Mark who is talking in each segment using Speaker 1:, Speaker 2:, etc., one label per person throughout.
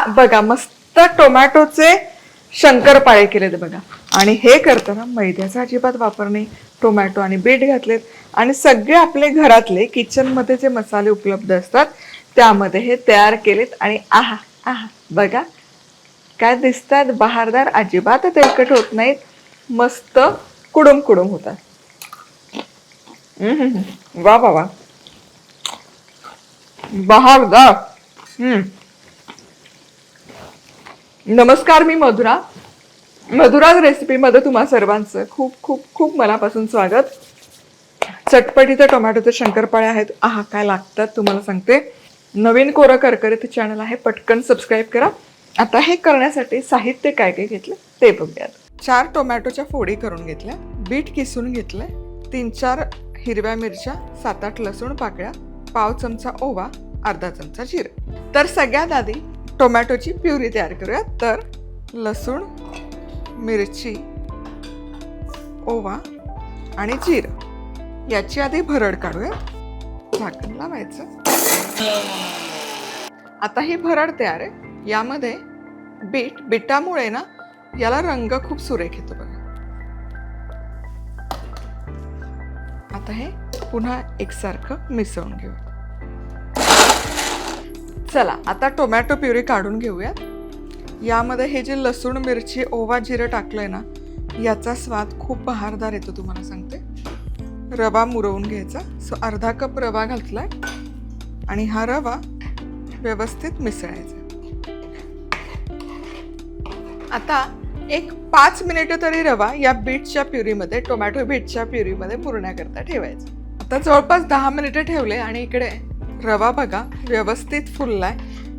Speaker 1: बघा मस्त टोमॅटोचे शंकरपाळे केलेत बघा. आणि हे करताना मैद्याचा अजिबात वापर नाही. टोमॅटो आणि बीट घातलेत आणि सगळे आपले घरातले किचनमध्ये जे मसाले उपलब्ध असतात त्यामध्ये हे तयार केलेत. आणि आहा आहा बघा काय दिसतात बहारदार, अजिबात तेलकट होत नाहीत, मस्त कुडुम कुडुम होतात. वा वा वा, बहारदार. नमस्कार, मी मधुरा. मधुराज रेसिपीमध्ये तुम्हा सर्वांचं खूप खूप खूप मनापासून स्वागत. चटपटीचे टोमॅटोचे शंकरपाळे आहेत. आहा काय लागतात तुम्हाला सांगते. नवीन कोरं करकरीत चॅनल आहे, पटकन सबस्क्राईब करा. आता हे करण्यासाठी साहित्य काय काय घेतलं ते बघूयात. 4 टोमॅटोच्या फोडी करून घेतल्या, बीट किसून घेतलंय, 3-4 हिरव्या मिरच्या, 7-8 लसूण पाकळ्या, पाव चमचा ओवा, अर्धा चमचा जिरं. तर सगळ्यात आधी टोमॅटोची प्युरी तयार करूया. तर लसूण, मिरची, ओवा आणि जिरं याची आधी भरड काढूया. झाकण लावायचं. आता ही भरड तयार आहे. यामध्ये बीटामुळे ना याला रंग खूप सुरेख येतो बघा. आता हे पुन्हा एकसारखं मिसळून घेऊया. चला आता टोमॅटो प्युरी काढून घेऊया. यामध्ये हे जे लसूण, मिरची, ओवा, जिरं टाकलंय ना याचा स्वाद खूप बहारदार येतो तुम्हाला सांगते. रवा मुरवून घ्यायचा. अर्धा कप रवा घातलाय आणि हा रवा व्यवस्थित मिसळायचा. आता एक 5 मिनिटं तरी रवा या बीटच्या प्युरीमध्ये, टोमॅटो बीटच्या प्युरीमध्ये मुरण्याकरता ठेवायचा. आता जवळपास 10 मिनिटं ठेवले आणि इकडे रवा बघा व्यवस्थित फुललाय.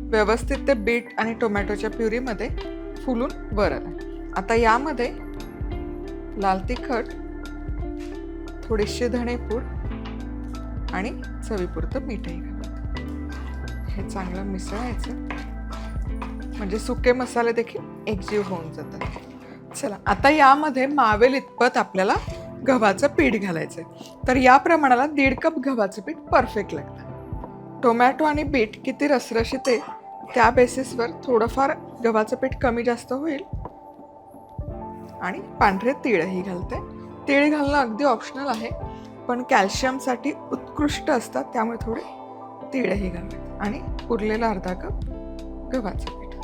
Speaker 1: व्यवस्थित ते बीट आणि टोमॅटोच्या प्युरीमध्ये फुलून वर आलाय. आता यामध्ये लाल तिखट, थोडीशी धणेपूड आणि चवीपुरतं मीठही घालायचं. हे चांगलं मिसळायचं म्हणजे सुके मसाले देखील एकजीव होऊन जातात. चला आता यामध्ये मावेल इतपत आपल्याला गव्हाचं पीठ घालायचंय. तर या प्रमाणाला 1.5 कप गव्हाचं पीठ परफेक्ट लागतं. टोमॅटो आणि बीट किती रसरशीत आहे त्या बेसिसवर थोडंफार गव्हाचं पीठ कमी जास्त होईल. आणि पांढरे तीळही घालते. तीळ घालणं अगदी ऑप्शनल आहे, पण कॅल्शियमसाठी उत्कृष्ट असतात, त्यामुळे थोडे तीळही घालते. आणि उरलेला अर्धा कप गव्हाचं पीठ.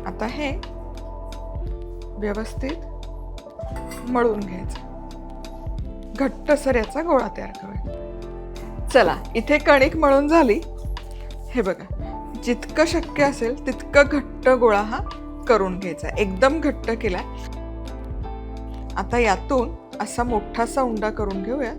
Speaker 1: आता हे व्यवस्थित मळून घ्यायचं. घट्टसर याचा गोळा तयार करूया. चला इथे कणिक मळून झाली. हे बघा जितकं शक्य असेल तितकं घट्ट गोळा हा करून घ्यायचा. एकदम घट्ट केलाय. आता यातून असा मोठासा उंडा करून घेऊया.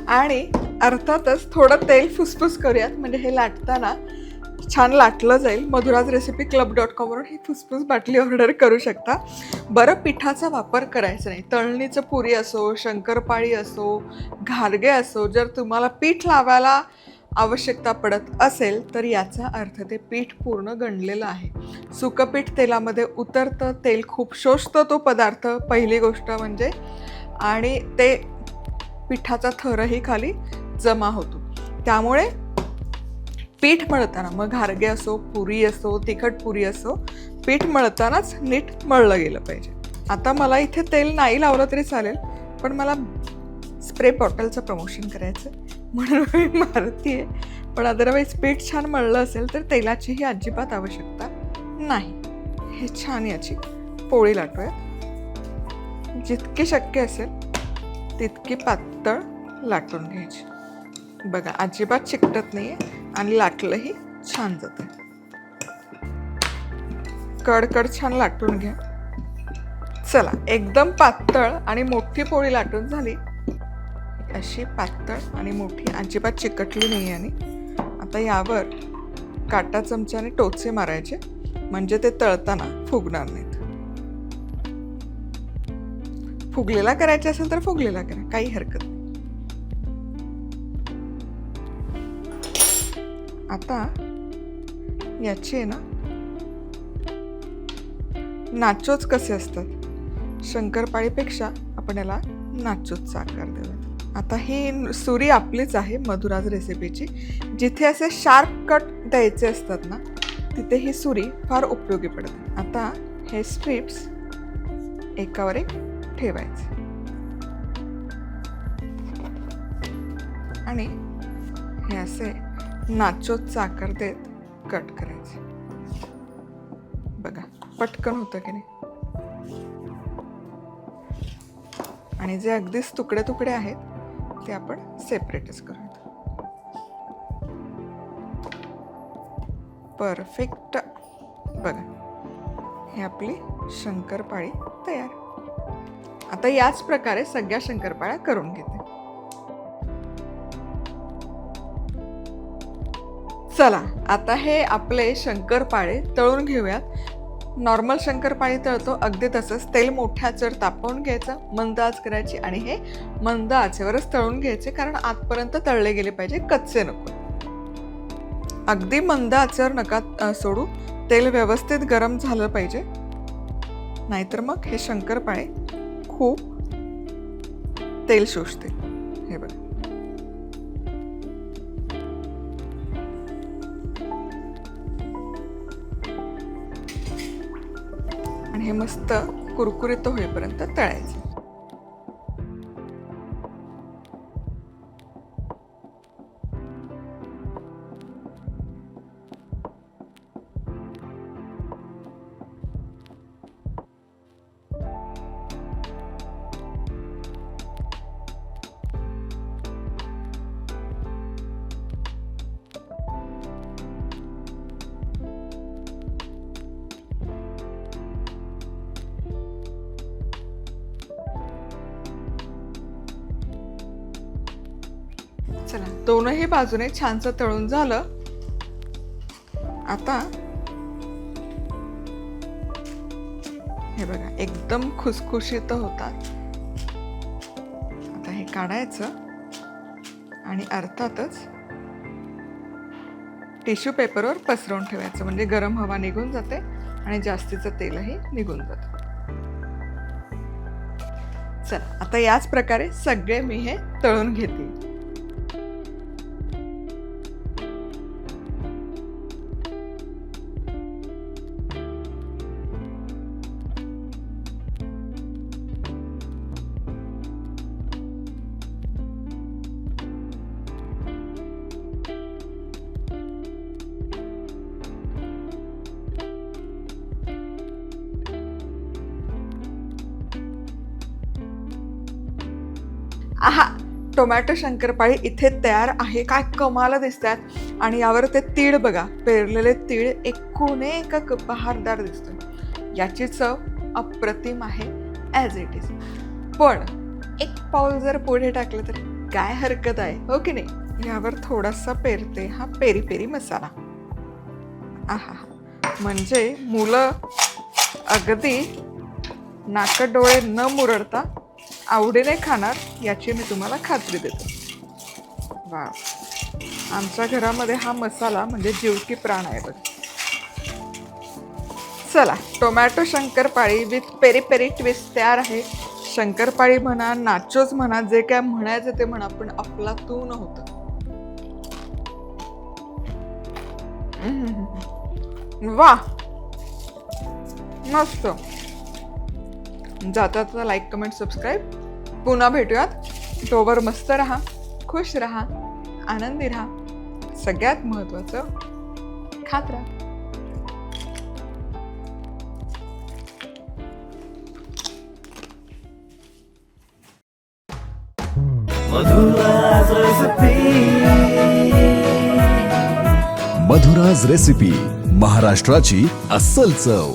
Speaker 1: आणि अर्थातच थोडं तेल फुसफुस करूयात, म्हणजे हे लाटताना छान लाटलं जाईल. मधुराजरेसिपीक्लब.com वरून ही फुसफुस बाटली ऑर्डर करू शकता. बरं पिठाचा वापर करायचा नाही. तळणीचं पुरी असो, शंकरपाळी असो, घारगे असो, जर तुम्हाला पीठ लावायला आवश्यकता पडत असेल तर याचा अर्थ ते पीठ पूर्ण गणलेलं आहे. सुकं पीठ तेलामध्ये उतरतं, तेल खूप शोषतं तो पदार्थ, पहिली गोष्ट म्हणजे. आणि ते पिठाचा थरही खाली जमा होतो. त्यामुळे पीठ मळताना मग घारगे असो, पुरी असो, तिखट पुरी असो, पीठ मळतानाच नीट मळलं गेलं पाहिजे. आता मला इथे तेल नाही लावलं तरी चालेल, पण मला स्प्रे बॉटलचं प्रमोशन करायचं म्हणून मी मारतीये. पण अदरवाईज पीठ छान मळलं असेल तर तेलाचीही अजिबात आवश्यकता नाही. हे छान याची पोळी लाटूया. जितकी शक्य असेल तितकी पातळ लाटून घ्यायची. बघा अजिबात चिकटत नाहीये आणि लाटलंही छान जातं. कडकड छान लाटून घ्या. चला एकदम पातळ आणि मोठी पोळी लाटून झाली. अशी पातळ आणि मोठी, अजिबात चिकटली नाही. आणि आता यावर काटा चमच्याने टोचे मारायचे म्हणजे ते तळताना फुगणार नाहीत. फुगलेला करायचा असेल तर फुगलेला करा, काही हरकत नाही. आता याचे ना नाचोच कसे असतात, शंकरपाळीपेक्षा आपण याला नाचूचा आकार देऊयात. आता ही सुरी आपलीच आहे मधुराज रेसिपीची. जिथे असे शार्प कट द्यायचे असतात ना तिथे ही सुरी फार उपयोगी पडते. आता हे स्ट्रिप्स एकावर एक ठेवायचे आणि हे असे नाचोचा आकार देत कट करायचे. बघा पटकन होतं की नाही. आणि जे अगदीच तुकडे तुकडे आहेत ते आपण सेपरेटच करूयात. परफेक्ट. बघा ही आपली शंकरपाळी तयार. आता याच प्रकारे सगळ्या शंकरपाळ्या करून घेते. चला आता हे आपले शंकरपाळे तळून घेऊयात. नॉर्मल शंकरपाळी तळतो अगदी तसंच. तेल मोठ्या आचेवर तापवून घ्यायचं, मंद आच करायची आणि हे मंद आचेवरच तळून घ्यायचे, कारण आतपर्यंत तळले गेले पाहिजे, कच्चे नको. अगदी मंद आचेवर नका सोडू. तेल व्यवस्थित गरम झालं पाहिजे, नाहीतर मग हे शंकरपाळे खूप तेल शोषते. हे बघा आणि हे मस्त कुरकुरीत होईपर्यंत तळायचं. चला दोनही बाजूने छानसं तळून झालं. आता हे बघा एकदम खुसखुशीत होतात. आता हे काढायचं आणि अर्थातच टिश्यू पेपरवर पसरवून ठेवायचं, म्हणजे गरम हवा निघून जाते आणि जास्तीचं तेलही निघून जातं. चला आता याच प्रकारे सगळे मी हे तळून घेते. आहा, टोमॅटो शंकरपाळी इथे तयार आहे. काय कमाल दिसतात. आणि यावर ते तीळ बघा, पेरलेले तीळ एकूण एक बहारदार दिसतोय. याची चव अप्रतिम आहे ॲज इट इज. पण एक पाऊल जर पुढे टाकलं तर काय हरकत आहे, हो की नाही. यावर थोडासा पेरते हा पेरी पेरी मसाला. आहा, म्हणजे मुलं अगदी नाक डोळे न मुरडता आवडीने खाणार याची मी तुम्हाला खात्री देतो. वा, आमच्या घरामध्ये हा मसाला म्हणजे जीव की प्राण आहे बघ. चला tomato shankarpali with peri peri twist तयार आहे. शंकरपाळी म्हणा, नाचोज म्हणा, जे काय म्हणायचं ते म्हणा, पण अफलातून होतं. वा, मस्त. जाता जाता लाईक, कमेंट, सबस्क्राईब. पुन्हा भेटूयात. तोवर मस्त राहा, खुश राहा, आनंदी राहा. सगळ्यात महत्वाचं खात राहा.
Speaker 2: मधुराज रेसिपी, महाराष्ट्राची अस्सल चव.